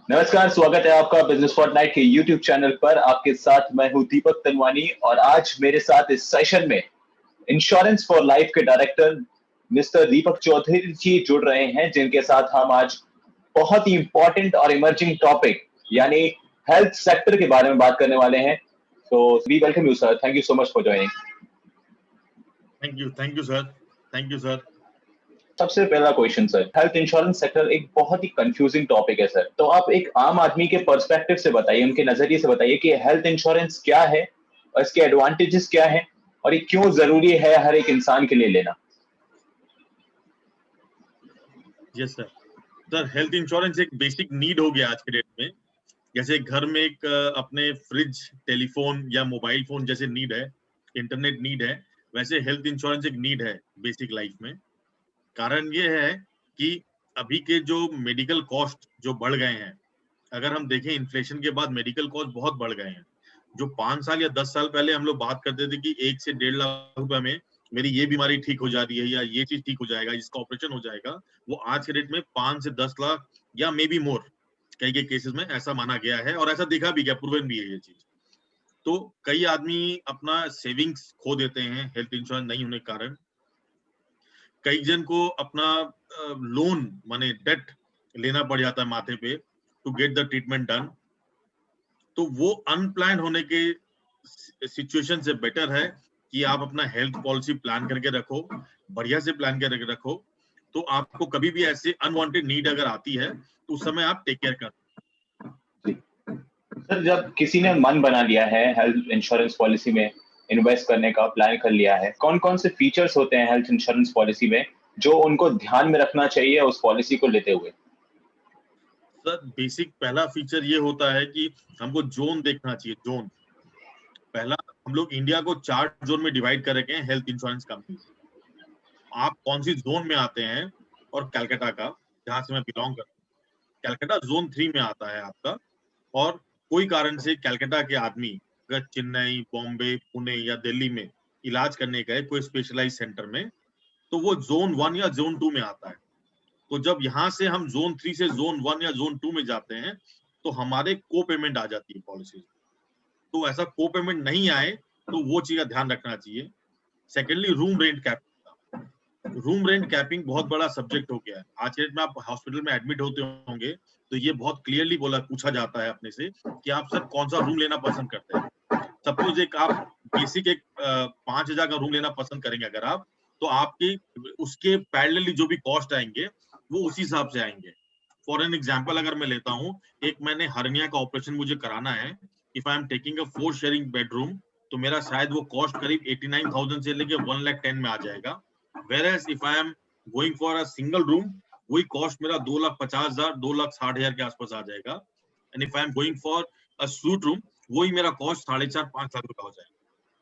नमस्कार, स्वागत है आपका बिजनेस फॉर्टनाइट के यूट्यूब चैनल पर। आपके साथ मैं हूं दीपक तनवानी और आज मेरे साथ इस सेशन में इंश्योरेंस फॉर लाइफ के डायरेक्टर मिस्टर दीपक चौधरी जी जुड़ रहे हैं, जिनके साथ हम आज बहुत ही इंपॉर्टेंट और इमर्जिंग टॉपिक यानी हेल्थ सेक्टर के बारे में बात करने वाले हैं। तो we welcome you sir, thank you so much for joining. Thank you sir. सबसे पहला question sir, health insurance sector एक बहुत ही कंफ्यूजिंग टॉपिक है सर, तो आप एक आम आदमी के पर्सपेक्टिव से बताइए, उनके नजरिए से बताइए कि हेल्थ इंश्योरेंस क्या है और इसके एडवांटेजेस क्या हैं और ये क्यों जरूरी है हर एक इंसान के लिए लेना। यस सर, हेल्थ इंश्योरेंस एक बेसिक नीड हो गया आज के डेट में। जैसे घर में एक अपने फ्रिज, टेलीफोन या मोबाइल फोन जैसे नीड है, इंटरनेट नीड है, वैसे हेल्थ इंश्योरेंस एक नीड है बेसिक लाइफ में। कारण ये है कि अभी के जो मेडिकल कॉस्ट जो बढ़ गए हैं, अगर हम देखें इन्फ्लेशन के बाद मेडिकल कॉस्ट बहुत बढ़ गए हैं। जो 5 साल या 10 साल पहले हम लोग बात करते थे कि 1 से 1.5 लाख रुपए में मेरी ये बीमारी ठीक हो जा रही है या ये चीज ठीक हो जाएगा, इसका ऑपरेशन हो जाएगा, वो आज के डेट में 5 से 10 लाख या मे बी मोर कई केसेस में ऐसा माना गया है और ऐसा देखा भी गया, प्रूवन भी है ये चीज। तो कई आदमी अपना सेविंग्स खो देते हैं हेल्थ इंश्योरेंस नहीं होने के कारण। कई जन को अपना लोन माने डेट लेना पड़ जाता है माथे पे to get the treatment done. तो वो अनप्लान होने के सिचुएशन से बेटर है कि आप अपना हेल्थ पॉलिसी प्लान करके रखो, बढ़िया से प्लान करके रखो, तो आपको कभी भी ऐसे अनवांटेड नीड अगर आती है तो उस समय आप टेक केयर कर। सर, जब किसी ने मन बना लिया है हेल्थ इंश्योरेंस पॉलिसी में इन्वेस्ट करने का प्लान कर लिया है, कौन कौन से फीचर्स होते हैं हेल्थ इंश्योरेंस पॉलिसी में जो उनको ध्यान में रखना चाहिए उस पॉलिसी को लेते हुए। सर बेसिक पहला फीचर ये होता है कि हमको जोन देखना चाहिए। जोन पहला, हम लोग इंडिया को 4 जोन में डिवाइड कर रखे हैं हेल्थ इंश्योरेंस कंपनी। आप कौन सी जोन में आते हैं, और कलकत्ता का जहां से मैं बिलोंग करता हूँ, कलकत्ता जोन 3 में आता है आपका। और कोई कारण से कलकत्ता के आदमी अगर चेन्नई, बॉम्बे, पुणे या दिल्ली में इलाज करने गए कोई स्पेशलाइज सेंटर में, तो वो जोन 1 या जोन 2 में आता है। तो जब यहाँ से हम जोन 3 से जोन 1 या जोन 2 में जाते हैं तो हमारे को पेमेंट आ जाती है पॉलिसी। तो ऐसा को पेमेंट नहीं आए तो वो चीज का ध्यान रखना चाहिए। Secondly, room rent capping. Room rent capping बहुत बड़ा सब्जेक्ट हो गया है आज के डेट में। आप हॉस्पिटल में एडमिट होते होंगे तो ये बहुत क्लियरली पूछा जाता है अपने से कि आप सर कौन सा रूम लेना पसंद करते हैं। सपोज एक आप बेसिक एक 5,000 का रूम लेना पसंद करेंगे अगर आप, तो आपके उसके पैरेलली जो भी कॉस्ट आएंगे वो उसी हिसाब से आएंगे। फॉर एन एग्जाम्पल अगर मैं लेता हूँ, एक मैंने हर्निया का ऑपरेशन मुझे कराना है, if I am taking a 4 sharing bedroom, तो मेरा शायद वो कॉस्ट करीब 89,000 से लेके 1,10,000 में आ जाएगा। Whereas if I am going for a single room, वही कॉस्ट मेरा 2,50,000 2,60,000 के आसपास आ जाएगा। And if I am going for a suit room, वही मेरा कॉस्ट 4.5-5 लाख रुपए हो जाएगा।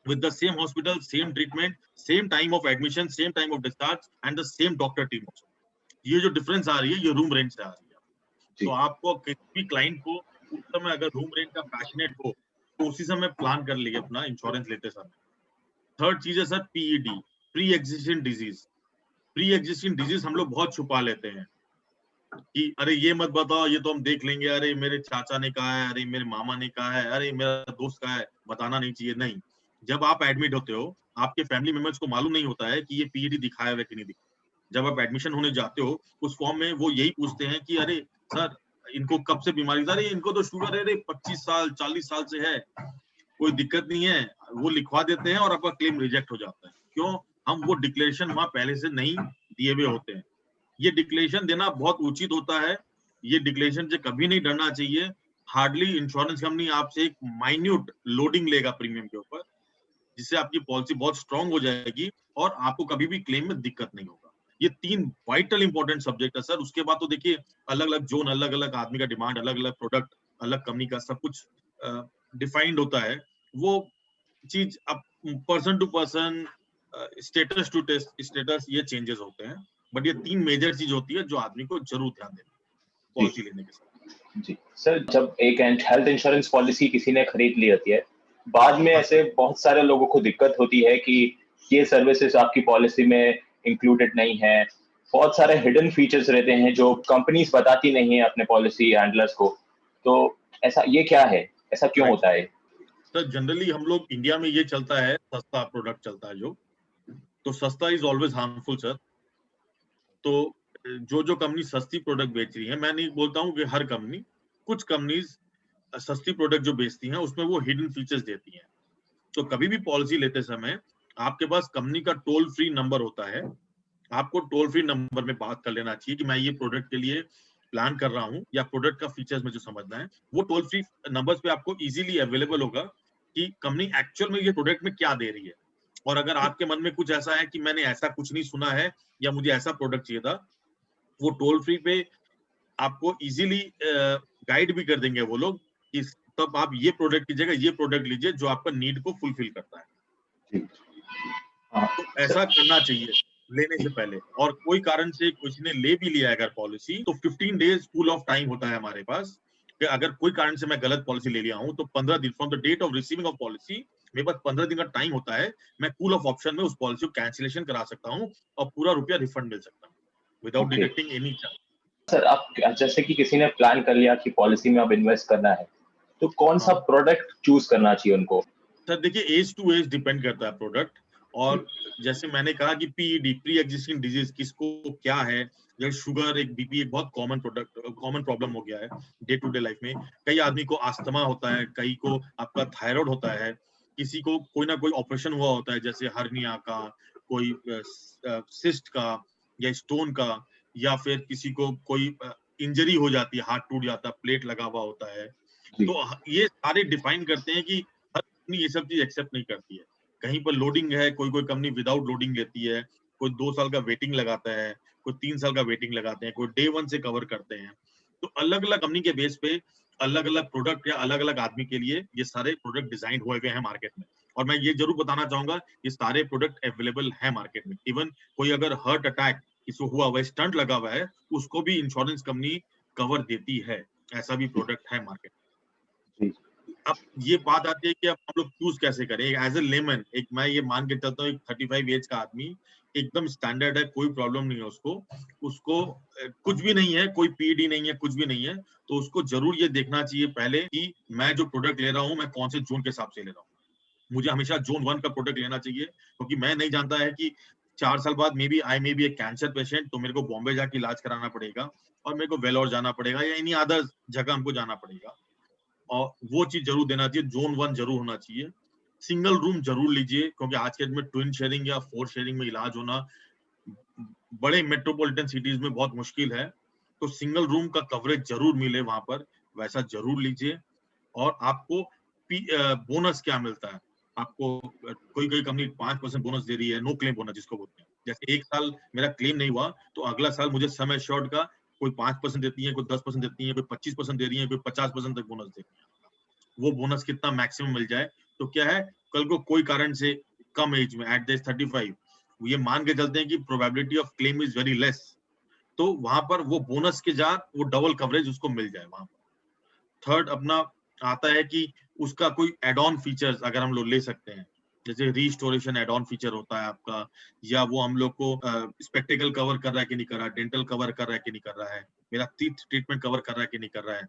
With the same hospital, same treatment, same time of admission, same time of discharge and the same doctor team. ये जो डिफरेंस आ रही है ये रूम रेंट से आ रही है। तो आपको किसी भी क्लाइंट को उस समय अगर रूम रेंट का पैशनेट हो तो उसी समय प्लान कर लिए अपना इंश्योरेंस लेते समय। थर्ड चीज है sir PED, pre existing disease. Pre existing disease हम लोग बहुत छुपा लेते हैं कि अरे ये मत बताओ, ये तो हम देख लेंगे, अरे मेरे चाचा ने कहा है, अरे मेरे मामा ने कहा है, अरे मेरा दोस्त कहा है, बताना नहीं चाहिए। नहीं, जब आप एडमिट होते हो आपके फैमिली मेंबर्स को मालूम नहीं होता है कि ये पीईडी दिखाया हुआ है कि नहीं दिखाया। जब आप एडमिशन होने जाते हो उस फॉर्म में वो यही पूछते हैं कि अरे सर इनको कब से बीमारी, अरे इनको तो शुगर है, अरे 25 साल 40 साल से है, कोई दिक्कत नहीं है, वो लिखवा देते हैं और आपका क्लेम रिजेक्ट हो जाता है। क्यों? हम वो डिक्लेरेशन वहां पहले से नहीं दिए हुए होते हैं। ये डिक्लेरेशन देना बहुत उचित होता है, ये डिक्लेरेशन से कभी नहीं डरना चाहिए। हार्डली इंश्योरेंस कंपनी आपसे एक माइन्यूट लोडिंग लेगा प्रीमियम के ऊपर, जिससे आपकी पॉलिसी बहुत स्ट्रांग हो जाएगी और आपको कभी भी क्लेम में दिक्कत नहीं होगा। ये 3 वाइटल इंपॉर्टेंट सब्जेक्ट है सर। उसके बाद तो देखिए अलग अलग जोन, अलग अलग आदमी का डिमांड, अलग अलग प्रोडक्ट, अलग कंपनी का सब कुछ डिफाइंड होता है। वो चीज अब person to person, status to status ये चेंजेस होते हैं। बट ये 3 मेजर चीज होती है जो आदमी को जरूर ध्यान देना पॉलिसी लेने के साथ। जी सर, जब एक हेल्थ इंश्योरेंस पॉलिसी किसी ने खरीद ली होती है, बाद में ऐसे बहुत सारे लोगों को दिक्कत होती है कि ये सर्विसेज आपकी पॉलिसी में इंक्लूडेड नहीं है। बहुत सारे हिडन फीचर्स रहते हैं जो कंपनीज बताती नहीं है अपने पॉलिसी हैंडलर्स को। तो ऐसा ये क्या है, ऐसा क्यों Right. होता है? सर जनरली हम लोग इंडिया में ये चलता है, सस्ता प्रोडक्ट चलता है जो, तो सस्ता इज ऑलवेज हार्मफुल सर। तो जो कंपनी सस्ती प्रोडक्ट बेच रही है, मैं नहीं बोलता हूँ कि हर कंपनी, कुछ कंपनीज सस्ती प्रोडक्ट जो बेचती हैं उसमें वो हिडन फीचर्स देती हैं। तो कभी भी पॉलिसी लेते समय आपके पास कंपनी का टोल फ्री नंबर होता है, आपको टोल फ्री नंबर में बात कर लेना चाहिए कि मैं ये प्रोडक्ट के लिए प्लान कर रहा हूँ या प्रोडक्ट का फीचर्स मुझे समझना है। वो टोल फ्री नंबर्स पे आपको इजीली अवेलेबल होगा कि कंपनी एक्चुअल में ये प्रोडक्ट में क्या दे रही है। और अगर आपके मन में कुछ ऐसा है कि मैंने ऐसा कुछ नहीं सुना है या मुझे ऐसा प्रोडक्ट चाहिए था, वो टोल फ्री पे आपको इजीली गाइड भी कर देंगे वो लोग कि तब आप ये प्रोडक्ट की जगह ये प्रोडक्ट लीजिए जो आपका नीड को फुलफिल करता है। जी। हाँ, तो ऐसा करना चाहिए लेने से पहले। और कोई कारण से किसी ने ले भी लिया अगर पॉलिसी, तो 15 डेज कूल ऑफ टाइम होता है हमारे पास कि अगर कोई कारण से मैं गलत पॉलिसी ले लिया हूं तो 15 दिन from the date of receiving of policy मेरे पास 15 दिन का टाइम होता है। मैं कूल ऑफ ऑप्शन में उस पॉलिसी को कैंसिलेशन करा सकता हूं और पूरा रुपया रिफंड मिल सकता है without okay. Deducting any charge. Sir आप जैसे कि किसी ने प्लान कर लिया कि पॉलिसी में अब इन्वेस्ट करना है, तो कौन सा हाँ प्रोडक्ट चूज करना चाहिए उनको? सर देखिए, एज टू एज डिपेंड करता है प्रोडक्ट। जी। और जैसे मैंने कहा कि पीईडी, प्री एग्जिस्टिंग डिजीज, किसको क्या है, जैसे शुगर, एक बीपी, एक बहुत कॉमन प्रोडक्ट, कॉमन प्रॉब्लम हो गया है डे टू डे लाइफ में। कई आदमी को अस्थमा होता है, कई को आपका थायराइड होता है, किसी को कोई ना कोई ऑपरेशन हुआ होता है जैसे हर्निया का, कोई सिस्ट का या स्टोन का, या फिर किसी को कोई इंजरी हो जाती है, हाथ टूट जाता है, प्लेट लगा हुआ होता है। जी। तो ये सारे डिफाइन करते हैं कि हर कंपनी ये सब चीज एक्सेप्ट नहीं करती है। कहीं पर लोडिंग है, कोई कोई कंपनी विदाउट लोडिंग लेती है, कोई 2 साल का वेटिंग लगाता है, कोई 3 साल का वेटिंग लगाते हैं, कोई डे 1 से कवर करते हैं। तो अलग-अलग कंपनी के बेस पे अलग-अलग प्रोडक्ट या अलग-अलग आदमी के लिए ये सारे प्रोडक्ट डिजाइन हुए हुए हैं मार्केट में। और मैं ये जरूर बताना चाहूंगा, ये सारे प्रोडक्ट अवेलेबल है मार्केट में। इवन कोई अगर हार्ट अटैक किसी को हुआ हुआ है, स्टंट लगा हुआ है, उसको भी इंश्योरेंस कंपनी कवर देती है। ऐसा भी प्रोडक्ट है मार्केट। जी। अब ये बात आती है कि अब हम लोग चूज कैसे करें। एज ए लेमन, एक मैं ये मान के चलता हूँ, एक 35 एज का आदमी एकदम स्टैंडर्ड है, कोई प्रॉब्लम नहीं है उसको, उसको कुछ भी नहीं है, कोई पीडी नहीं है, कुछ भी नहीं है, तो उसको जरूर ये देखना चाहिए पहले कि मैं जो प्रोडक्ट ले रहा हूँ मैं कौन से जोन के हिसाब से ले रहा हूँ। मुझे हमेशा जोन 1 का प्रोडक्ट लेना चाहिए, क्योंकि मैं नहीं जानता है कि 4 साल बाद मे बी एक कैंसर पेशेंट, तो मेरे को बॉम्बे जाके इलाज कराना पड़ेगा और मेरे को वेलोर जाना पड़ेगा या एनी अदर जगह हमको जाना पड़ेगा। और वो चीज जरूर देना चाहिए, जोन 1 जरूर होना चाहिए। सिंगल रूम जरूर लीजिए, क्योंकि आज के डेट में ट्विन शेयरिंग या 4 शेयरिंग में इलाज होना बड़े मेट्रोपॉलिटन सिटीज में बहुत मुश्किल है। तो सिंगल रूम का कवरेज जरूर मिले वहां पर, वैसा जरूर लीजिए। और आपको बोनस क्या मिलता है, आपको कोई कोई कंपनी 5% बोनस दे रही है, नो क्लेम बोनस जिसको बोलते हैं। जैसे एक साल मेरा क्लेम नहीं हुआ तो अगला साल मुझे सम एश्योर्ड का कोई 5% देती है, कोई 10% देती है, कोई 25% दे रही है, कोई 50% तक बोनस दे रही है। वो बोनस कितना मैक्सिमम मिल जाए, तो क्या है, कल को कोई कारण से कम एज में एट द 35 ये मान के चलते हैं कि probability of claim is very less, तो वहां पर वो बोनस के साथ वो डबल कवरेज उसको मिल जाए वहां पर। थर्ड अपना आता है कि उसका कोई एड ऑन फीचर्स अगर हम लोग ले सकते हैं, जैसे रिस्टोरेशन एड ऑन फीचर होता है आपका, या वो हम लोग को स्पेक्टिकल कवर कर रहा है कि नहीं कर रहा है, डेंटल कवर कर रहा है कि नहीं कर रहा है, मेरा टीथ ट्रीटमेंट कवर कर रहा है कि नहीं कर रहा है।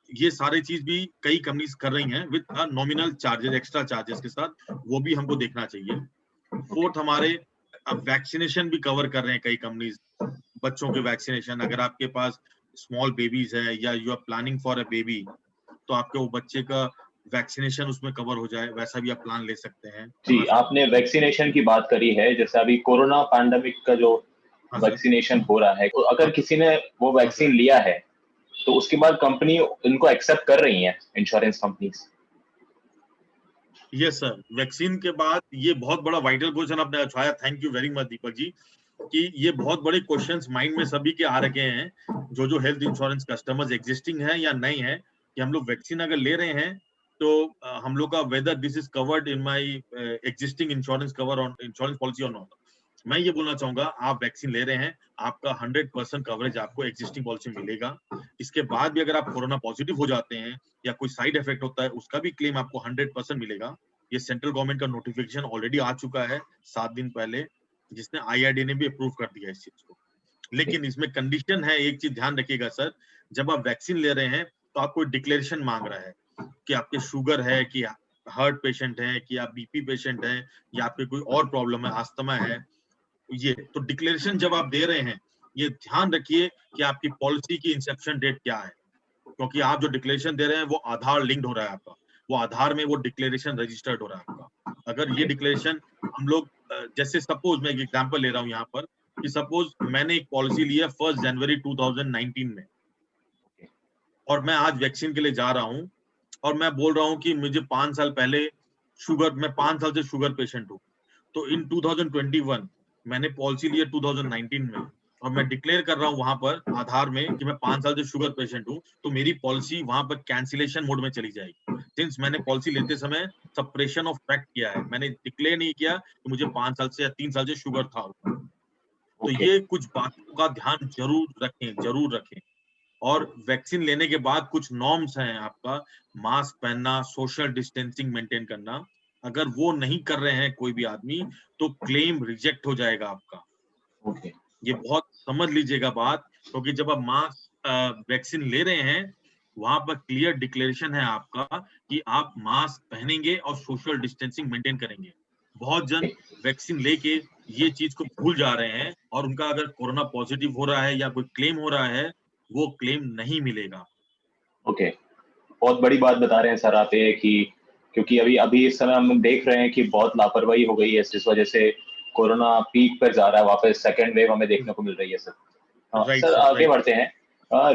ये सारी चीज भी कई कंपनीज कर रही हैं with nominal charges, extra charges के साथ, वो भी हमको देखना चाहिए। फोर्थ हमारे अब वैक्सीनेशन भी कवर कर रहे हैं कई कंपनीज, बच्चों के वैक्सीनेशन। अगर आपके पास स्मॉल बेबीज है या you are planning for a baby, तो आपके वो बच्चे का वैक्सीनेशन उसमें कवर हो जाए, वैसा भी आप प्लान ले सकते हैं। जी, हाँ सर। आपने वैक्सीनेशन की बात करी है, जैसे अभी कोरोना पैंडेमिक का जो हाँ सर। वैक्सीनेशन हो रहा है, तो अगर हाँ किसी ने वो हाँ सर। वैक्सीन लिया है, तो उसके बाद कंपनी इनको एक्सेप्ट कर रही है, insurance companies? Yes sir, vaccine के बाद ये बहुत बड़ा वाइटल क्वेश्चन आपने उठाया, thank you very much Deepak ji, कि ये बहुत बड़े क्वेश्चंस माइंड में सभी के आ रखे हैं, जो हेल्थ इंश्योरेंस कस्टमर्स एग्जिस्टिंग है या नहीं है, कि हम लोग वैक्सीन अगर ले रहे हैं तो हम लोग का whether this is covered in my existing insurance cover on insurance policy और नॉट। मैं ये बोलना चाहूंगा, आप वैक्सीन ले रहे हैं, आपका 100% कवरेज आपको एग्जिस्टिंग पॉलिसी में मिलेगा। इसके बाद भी अगर आप कोरोना पॉजिटिव हो जाते हैं या कोई साइड इफेक्ट होता है, उसका भी क्लेम आपको 100% मिलेगा। ये सेंट्रल गवर्नमेंट का नोटिफिकेशन ऑलरेडी आ चुका है 7 दिन पहले, जिसने आईआरडी ने भी अप्रूव कर दिया इस चीज को। लेकिन इसमें कंडीशन है, एक चीज ध्यान रखिएगा सर, जब आप वैक्सीन ले रहे हैं तो आपको डिक्लेरेशन मांग रहा है कि आपके शुगर है, कि हार्ट पेशेंट है, कि आप बीपी पेशेंट है, या आपके कोई और प्रॉब्लम है, अस्थमा है, ये तो डिक्लेरेशन जब आप दे रहे हैं, ये ध्यान रखिए कि आपकी पॉलिसी की इंसेप्शन डेट क्या है, क्योंकि आप जो डिक्लेरेशन दे रहे हैं वो आधार लिंक्ड हो रहा है आपका, वो आधार में वो डिक्लेरेशन रजिस्टर्ड हो रहा है आपका। अगर ये डिक्लेरेशन हम लोग जैसे सपोज मैं एक एग्जांपल ले रहा हूँ यहाँ पर कि सपोज मैंने एक पॉलिसी ली है 1 जनवरी 2019 में, और मैं आज वैक्सीन के लिए जा रहा हूँ और मैं बोल रहा हूँ कि मुझे 5 साल पहले मैं 5 साल से शुगर पेशेंट हूँ, तो इन 2021 मैंने पॉलिसी ली है 2019 में, और मैं डिक्लेयर कर रहा हूँ वहां पर आधार में कि मैं 5 साल से शुगर पेशेंट हूँ, तो मेरी पॉलिसी वहां पर कैंसिलेशन मोड में चली जाएगी, सिंस मैंने पॉलिसी लेते समय सप्रेशन ऑफ फैक्ट किया है, मैंने डिक्लेयर नहीं किया कि मुझे 5 साल से या 3 साल से शुगर था। तो ये कुछ बातों का ध्यान जरूर रखें। और वैक्सीन लेने के बाद कुछ नॉर्म्स हैं आपका, मास्क पहनना, सोशल डिस्टेंसिंग मेंटेन करना, अगर वो नहीं कर रहे हैं कोई भी आदमी तो क्लेम रिजेक्ट हो जाएगा आपका। ये बहुत समझ लीजिएगा बात, क्योंकि जब आप मास्क वैक्सीन ले रहे हैं वहां पर क्लियर डिक्लेरेशन है आपका कि आप मास्क पहनेंगे और सोशल डिस्टेंसिंग मेंटेन करेंगे। बहुत जन वैक्सीन लेके ये चीज को भूल जा रहे हैं, और उनका अगर कोरोना पॉजिटिव हो रहा है या कोई क्लेम हो रहा है, वो क्लेम नहीं मिलेगा। ओके, बहुत बड़ी बात बता रहे हैं सर आप ये कि क्योंकि अभी अभी इस समय हम देख रहे हैं कि बहुत लापरवाही हो गई है, इस वजह से कोरोना पीक पर जा रहा है, वापस सेकंड वेव हमें देखने को मिल रही है सर। राइट सर सर, आगे राइट। बढ़ते हैं।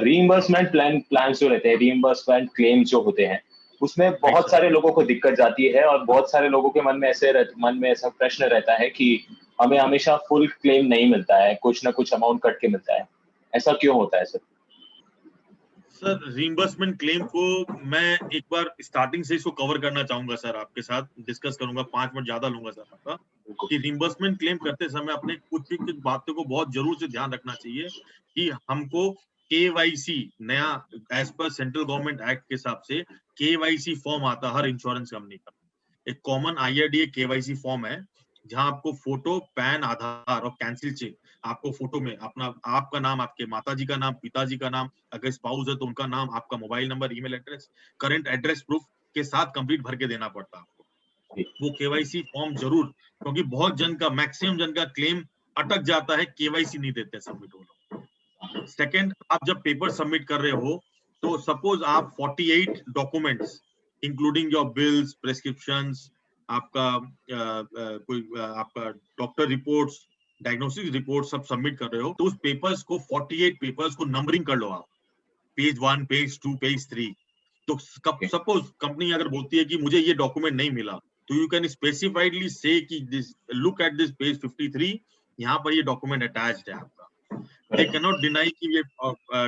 रीइंबर्समेंट प्लान्स जो रहते हैं, रीइंबर्समेंट क्लेम जो होते हैं, उसमें राइट बहुत सर। सारे लोगों को दिक्कत जाती है और बहुत सारे लोगों के मन में ऐसा प्रश्न रहता है कि हमें हमेशा फुल क्लेम नहीं मिलता है, कुछ ना कुछ अमाउंट कट के मिलता है, ऐसा क्यों होता है सर? सर रीइंबर्समेंट क्लेम को मैं एक बार स्टार्टिंग से इसको कवर करना चाहूंगा सर, आपके साथ डिस्कस करूंगा, 5 मिनट ज्यादा लूंगा सर आपका। कि रीइंबर्समेंट क्लेम करते समय अपने कुछ बातों को बहुत जरूर से ध्यान रखना चाहिए कि हमको केवाईसी नया as per central government act के हिसाब से केवाईसी फॉर्म आता है हर इंश्योरेंस कंपनी का। एक कॉमन आईआरडीए केवाईसी फॉर्म है जहां आपको फोटो, पैन, आधार और कैंसिल चेक, आपको फोटो में अपना आपका नाम, आपके माताजी का नाम, पिताजी का नाम, अगर स्पाउस है तो उनका नाम, आपका mobile number, email address, current address proof के साथ कंप्लीट भर के देना पड़ता है आपको वो केवाईसी फॉर्म जरूर, क्योंकि बहुत जन का, मैक्सिमम जन का क्लेम अटक जाता है, केवाईसी नहीं देते सबमिट वो लोग। सेकंड, आप जब पेपर सबमिट कर रहे हो तो सपोज आप 48 डॉक्यूमेंट्स इंक्लूडिंग योर बिल्स, प्रेस्क्रिप्शंस, आपका कोई आपका डॉक्टर रिपोर्ट्स, डायग्नोस्टिक रिपोर्ट सब सबमिट कर रहे हो, तो उस पेपर्स को 48 पेपर्स को नंबरिंग कर लो आप, पेज 1, पेज 2, पेज 3। तो सपोज कंपनी अगर बोलती है कि मुझे ये डॉक्यूमेंट नहीं मिला, तो यू कैन स्पेसिफाइडली से कि this, look at this page 53, यहाँ पर ये डॉक्यूमेंट अटैच्ड है आपका। दे कैन नॉट डिनाई कि ये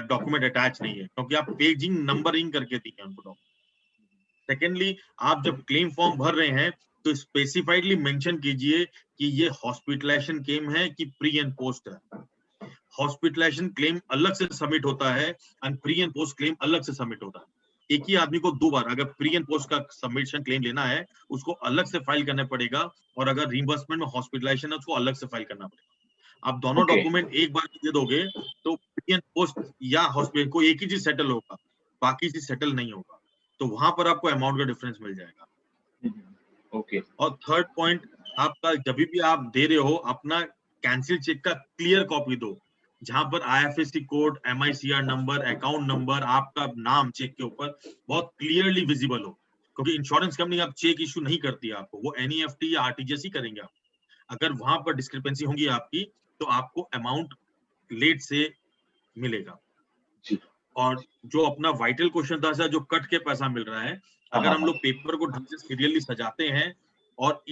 डॉक्यूमेंट अटैच नहीं है, क्योंकि आप पेजिंग नंबरिंग करके दिए उनको डॉक्यूमेंट। सेकेंडली, आप जब क्लेम फॉर्म भर रहे हैं तो स्पेसिफाइडली मेंशन कीजिए कि ये हॉस्पिटलाइजेशन क्लेम है कि प्री एंड पोस्ट है। हॉस्पिटलाइजेशन क्लेम अलग से सबमिट होता है and pre and post claim अलग से सबमिट होता है। एक ही आदमी को 2 बार अगर प्री एंड पोस्ट का सबमिशन क्लेम लेना है, उसको अलग से फाइल करना पड़ेगा, और अगर रिइंबर्समेंट में हॉस्पिटलाइजेशन है उसको अलग से फाइल करना पड़ेगा। आप दोनों डॉक्यूमेंट एक बार दे दोगे तो प्री एंड पोस्ट या हॉस्पिटल को एक ही चीज सेटल होगा, बाकी चीज सेटल नहीं होगा, तो वहां पर आपको अमाउंट का डिफरेंस मिल जाएगा। ओके। और थर्ड पॉइंट, आपका जब भी आप दे रहे हो अपना कैंसिल चेक का क्लियर कॉपी दो, जहां पर IFSC code, MICR number, account number, आपका नाम चेक के ऊपर बहुत क्लियरली विजिबल हो, क्योंकि इंश्योरेंस कंपनी आप चेक इशू नहीं करती है आपको, वो एनईएफटी या आरटीजीएस ही करेंगे आप। अगर वहां पर डिस्क्रिपेंसी होगी आपकी तो आपको अमाउंट लेट से मिलेगा। और जो अपना वाइटल क्वेश्चन था सर, जो कट के पैसा मिल रहा है, अगर हम लोग पेपर को ढंग से सीरियली सजाते हैं और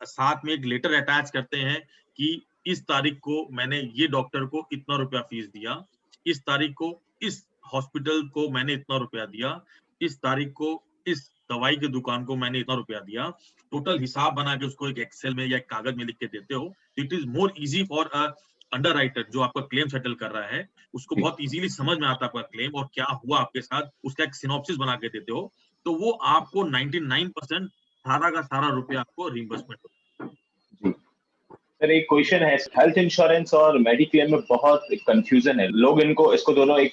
साथ में एक लेटर अटैच करते हैं कि इस तारीख को मैंने ये डॉक्टर को इतना रुपया फीस दिया, इस तारीख को इस हॉस्पिटल को मैंने इतना रुपया दिया, इस तारीख को इस दवाई की दुकान को मैंने इतना रुपया दिया, टोटल हिसाब बना के उसको एक एक्सेल में या एक कागज में लिख के देते हो, it is more easy for underwriter जो आपका क्लेम सेटल कर रहा है, उसको बहुत इजीली समझ में आता है आपका क्लेम और क्या हुआ आपके साथ, उसका एक सिनॉप्सिस बना के देते हो, तो वो आपको 99% सारा का सारा रुपया आपको रिइंबर्समेंट होता है। सर एक क्वेश्चन है, हेल्थ इंश्योरेंस और मेडिक्लेम में बहुत कंफ्यूजन है, लोग इसको दोनों एक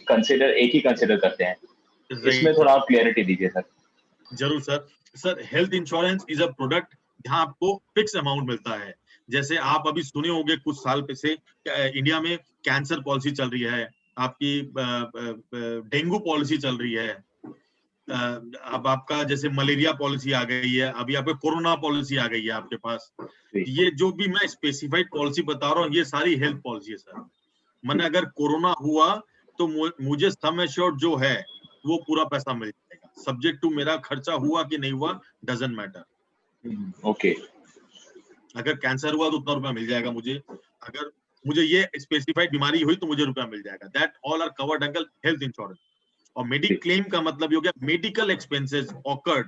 ही कंसिडर करते हैं। इसमें थोड़ा आप क्लियरिटी दीजिए सर। जरूर sir. Sir health insurance is a product जहां आपको फिक्स अमाउंट मिलता है। जैसे आप अभी सुने होंगे कुछ साल से इंडिया में कैंसर पॉलिसी चल रही है, आपकी डेंगू पॉलिसी चल रही है, अब आपका जैसे मलेरिया पॉलिसी आ गई है, अभी आपका कोरोना पॉलिसी आ गई है आपके पास। ये जो भी मैं स्पेसिफाइड पॉलिसी बता रहा हूँ ये सारी हेल्थ पॉलिसी है सर। मैंने अगर कोरोना हुआ तो मुझे सम एश्योर्ड जो है वो पूरा पैसा मिल जाएगा, सब्जेक्ट टू मेरा खर्चा हुआ कि नहीं हुआ डजंट मैटर। ओके। अगर कैंसर हुआ तो उतना रुपया मिल जाएगा मुझे, अगर मुझे ये स्पेसिफाइड बीमारी हुई तो मुझे रुपया मिल जाएगा। That all are covered under health insurance. और मेडिक्लेम का मतलब हो गया medical expenses occurred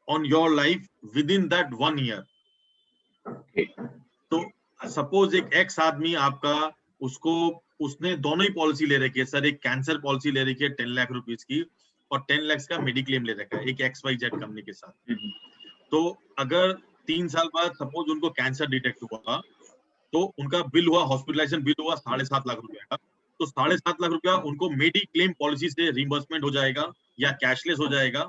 on your life within that 1 year. तो सपोज एक एक्स आदमी आपका, उसने दोनों ही पॉलिसी ले रखी है सर, एक कैंसर पॉलिसी ले रखी है 10 लाख रुपीस की और 10 लाख का मेडिक्लेम ले रखा है एक XYZ कंपनी के साथ। तो अगर 3 साल बाद सपोज उनको कैंसर डिटेक्ट हुआ तो उनका बिल हुआ, हॉस्पिटलाइजेशन बिल हुआ 7.5 लाख रुपए का, तो 7.5 लाख रुपया उनको मेडिक्लेम पॉलिसी से रिइंबर्समेंट हो जाएगा या कैशलेस हो जाएगा।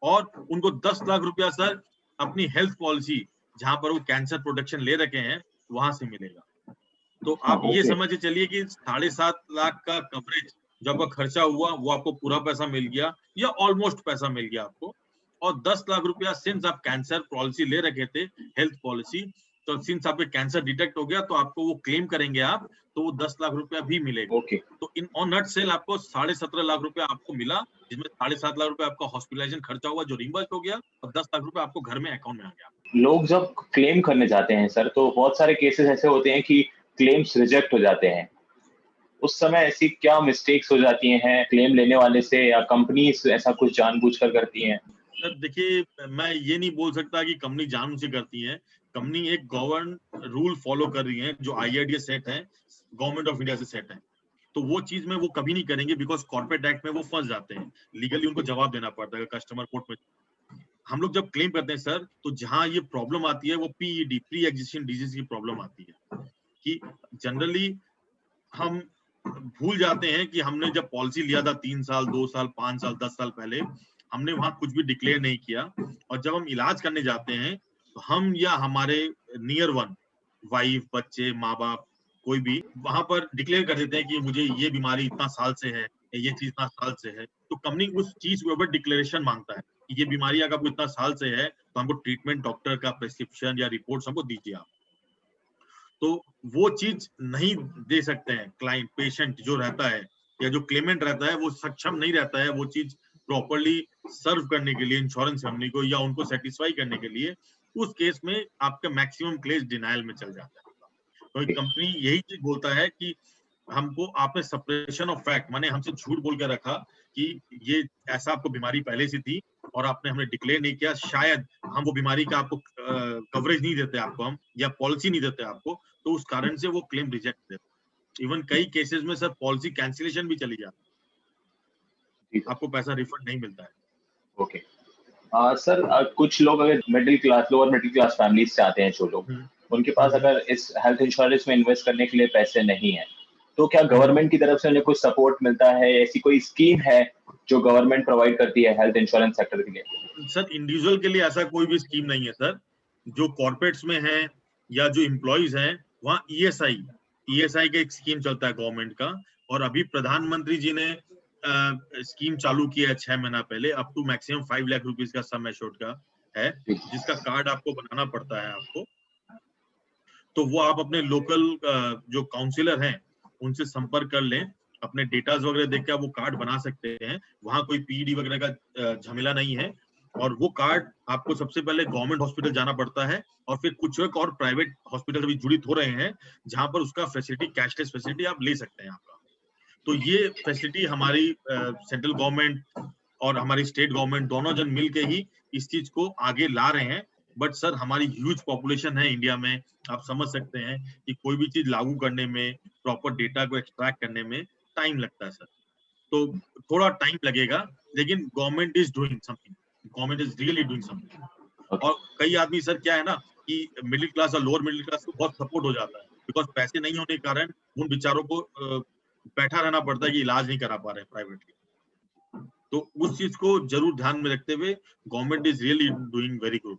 और उनको 10 लाख रुपया सर अपनी हेल्थ पॉलिसी जहां पर वो कैंसर प्रोटेक्शन ले रखे हैं वहां से मिलेगा। तो आप ये समझ चलिए कि 7.5 लाख का कवरेज जो आपका खर्चा हुआ वो आपको पूरा पैसा मिल गया या ऑलमोस्ट पैसा मिल गया आपको। और 10 लाख रुपया सिंस आप कैंसर पॉलिसी ले रखे थे हेल्थ पॉलिसी, तो सिंस आपके कैंसर डिटेक्ट हो गया तो आपको वो क्लेम करेंगे आप तो वो 10 लाख रुपया भी मिलेगा। तो इन ऑन नट सेल आपको 17.5 लाख रुपया आपको मिला, जिसमें 7.5 लाख रुपया आपका हॉस्पिटलाइजेशन खर्चा हुआ जो रिइंबर्स हो गया और 10 लाख रुपया आपको घर में अकाउंट में आ गया। लोग जब क्लेम करने जाते हैं सर तो बहुत सारे केसेस ऐसे होते हैं कि क्लेम्स रिजेक्ट हो जाते हैं, उस समय ऐसी क्या मिस्टेक्स हो जाती हैं क्लेम लेने वाले से या कंपनी ऐसा कुछ जानबूझकर करती हैं? सर देखिए मैं ये नहीं बोल सकता कि कंपनी जानबूझ से करती है, कंपनी एक गवर्न रूल फॉलो कर रही है जो IRDA सेट है, गवर्नमेंट ऑफ इंडिया से सेट है, तो वो चीज में वो कभी नहीं करेंगे बिकॉज कॉर्पोरेट एक्ट में वो फंस जाते हैं, लीगली उनको जवाब देना पड़ता है कस्टमर कोर्ट में। हम लोग जब क्लेम करते हैं सर तो जहां ये प्रॉब्लम आती है वो PED प्री एग्जिस्टिंग डिजीज की प्रॉब्लम आती है कि जनरली हम भूल जाते हैं कि हमने जब पॉलिसी लिया था 3 साल 2 साल 5 साल 10 साल पहले हमने वहां कुछ भी डिक्लेयर नहीं किया, और जब हम इलाज करने जाते हैं तो हम या हमारे नियर वन वाइफ बच्चे माँ बाप कोई भी वहां पर डिक्लेयर कर देते हैं कि मुझे ये बीमारी इतना साल से है, ये चीज इतना साल से है, तो कंपनी उस चीज के ऊपर डिक्लेरेशन मांगता है कि ये बीमारी अगर आपको इतना साल से है तो हमको ट्रीटमेंट डॉक्टर का प्रेस्क्रिप्शन या रिपोर्ट हमको दीजिए आप। तो वो चीज नहीं दे सकते हैं क्लाइंट, पेशेंट जो रहता है या जो क्लेमेंट रहता है वो सक्षम नहीं रहता है वो चीज प्रॉपर्ली सर्व करने के लिए इंश्योरेंस कंपनी को या उनको सेटिस्फाई करने के लिए, उस केस में आपका मैक्सिमम क्लेम डिनायल में चल जाता है। तो कंपनी यही चीज बोलता है कि हमको आपने सप्रेशन ऑफ फैक्ट माने हमसे झूठ बोल के रखा कि ये ऐसा आपको बीमारी पहले से थी और आपने हमने डिक्लेयर नहीं किया, शायद हम वो बीमारी का आपको कवरेज नहीं देते आपको हम या पॉलिसी नहीं देते आपको, तो उस कारण से वो क्लेम रिजेक्ट देते। इवन कई केसेस में सर पॉलिसी कैंसिलेशन भी चली जाती है, आपको पैसा रिफंड नहीं मिलता है। ओके सर, कुछ लोग अगर middle class lower middle class families से आते हैं जो लोग, उनके पास अगर इस हेल्थ इंश्योरेंस में इन्वेस्ट करने के लिए पैसे नहीं है तो क्या गवर्नमेंट की तरफ से उन्हें कुछ सपोर्ट मिलता है, ऐसी कोई स्कीम है जो गवर्नमेंट प्रोवाइड करती है हेल्थ इंश्योरेंस सेक्टर के लिए? सर इंडिविजुअल के लिए ऐसा कोई भी स्कीम नहीं है सर, जो कॉर्पोरेट्स में है या जो एम्प्लॉइज हैं वहाँ ESI का एक स्कीम चलता है गवर्नमेंट का, और अभी प्रधानमंत्री जी ने स्कीम चालू की है 6 महीना पहले, up to maximum 5 lakh rupees का सम एश्योर्ड का है, जिसका कार्ड आपको बनाना पड़ता है आपको। तो वो आप अपने लोकल जो काउंसिलर हैं उनसे संपर्क कर लें, अपने डेटाज वगैरह देख के आप वो कार्ड बना सकते हैं, वहां कोई PED वगैरह का झमेला नहीं है। और वो कार्ड आपको सबसे पहले गवर्नमेंट हॉस्पिटल जाना पड़ता है और फिर कुछ एक और प्राइवेट हॉस्पिटल भी जुड़ित हो रहे हैं जहां पर उसका फैसिलिटी कैशलेस फैसिलिटी आप ले सकते हैं आपका। तो ये फैसिलिटी हमारी सेंट्रल गवर्नमेंट और हमारी स्टेट गवर्नमेंट दोनों जन मिल के ही इस चीज को आगे ला रहे हैं। बट सर हमारी ह्यूज पॉपुलेशन है इंडिया में, आप समझ सकते हैं कि कोई भी चीज लागू करने में, प्रॉपर डेटा को एक्सट्रैक्ट करने में टाइम लगता है सर, तो थोड़ा टाइम लगेगा, लेकिन government is doing something, government is really doing something. और कई आदमी सर क्या है ना कि मिडिल क्लास और लोअर मिडिल क्लास को बहुत सपोर्ट हो जाता है, बिकॉज पैसे नहीं होने के कारण उन बेचारों को बैठा रहना पड़ता है कि इलाज नहीं करा पा रहे प्राइवेटली। तो उस चीज को जरूर ध्यान में रखते हुए government is really doing very good.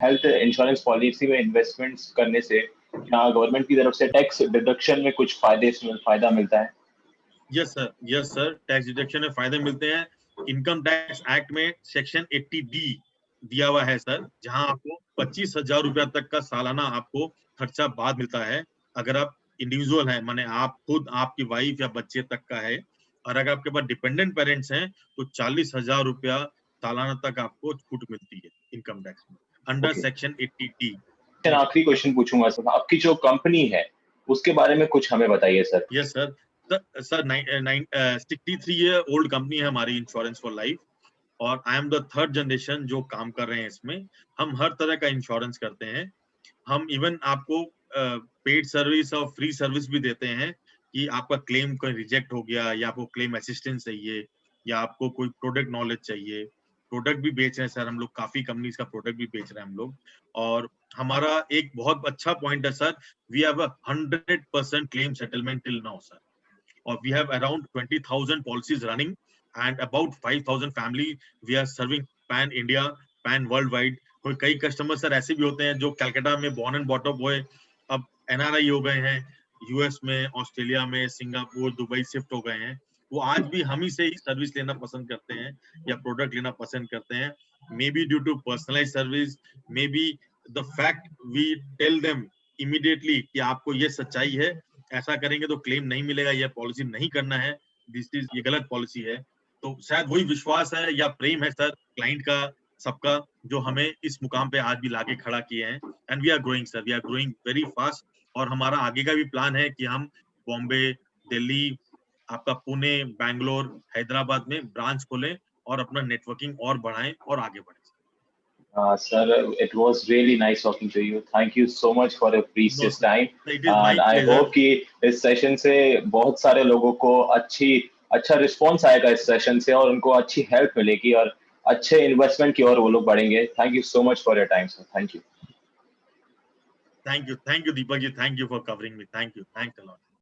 Health insurance policy में इन्वेस्टमेंट्स करने से क्या गवर्नमेंट की तरफ से टैक्स डिडक्शन में कुछ फायदा मिलता है? यस सर, टैक्स डिडक्शन में फायदे मिलते हैं। इनकम टैक्स एक्ट में सेक्शन 80D दिया हुआ है सर, जहां आपको 25,000 रुपया तक का सालाना आपको खर्चा बाद मिलता है अगर आप इंडिविजुअल हैं, माने आप खुद, आपकी वाइफ या बच्चे तक का है। और अगर आपके पास डिपेंडेंट पेरेंट्स हैं तो 40,000 रुपया सालाना तक आपको छूट मिलती है इनकम टैक्स में अंडर ओके, सेक्शन 80D। आखिरी क्वेश्चन पूछूंगा सर, आपकी जो कंपनी है उसके बारे में कुछ हमें बताइए sir. Yes sir, sir 63 year old company है हमारी इंश्योरेंस फॉर लाइफ, और I am the third generation जो काम कर रहे हैं इसमें। हम हर तरह का इंश्योरेंस करते हैं। हम इवन आपको पेड सर्विस और फ्री सर्विस भी देते हैं कि आपका क्लेम कोई रिजेक्ट हो गया या आपको क्लेम असिस्टेंस चाहिए या आपको कोई प्रोडक्ट नॉलेज चाहिए। प्रोडक्ट भी बेच रहे हैं सर हम लोग, काफी कंपनीज का प्रोडक्ट भी बेच रहे हैं हम लोग। और हमारा एक बहुत अच्छा पॉइंट है sir, we have 100% claim settlement till now sir, और we have around 20,000 policies running and about 5,000 family we are serving pan India, pan worldwide। कोई कई कस्टमर सर ऐसे भी होते हैं जो कलकत्ता में बॉर्न एंड बॉटअप हुए, अब NRI हो गए हैं, यूएस में, ऑस्ट्रेलिया में, सिंगापुर, दुबई शिफ्ट हो गए हैं। वो आज भी हम ही से ही सर्विस लेना पसंद करते हैं या प्रोडक्ट लेना पसंद करते हैं। Maybe due to personalise service, maybe the fact we tell them immediately कि आपको ये सच्चाई है, ऐसा करेंगे तो क्लेम नहीं मिलेगा, ये पॉलिसी नहीं करना है, दिस इज ये गलत पॉलिसी है। तो शायद वही विश्वास है या प्रेम है सर क्लाइंट का, सबका, जो हमें इस मुकाम पे आज भी लाके खड़ा किए हैं। And we are growing sir, we are growing very fast. और हमारा आगे का भी प्लान है कि हम बॉम्बे, दिल्ली, आपका पुणे, बैंगलोर, हैदराबाद में ब्रांच खोलें और अपना नेटवर्किंग और बढ़ाएं और आगे बढ़ें। Sir, it was really nice talking to you. Thank you so much for your no precious sir, time. It is my And I pleasure. hope कि इस सेशन से बहुत सारे लोगों को अच्छा रिस्पॉन्स आएगा इस सेशन से, और उनको अच्छी हेल्प मिलेगी और अच्छे इन्वेस्टमेंट की ओर वो लोग बढ़ेंगे। Thank you so much for your time sir. Thank you. Thank you Deepak ji, thank you for covering me, thank you, thanks a lot.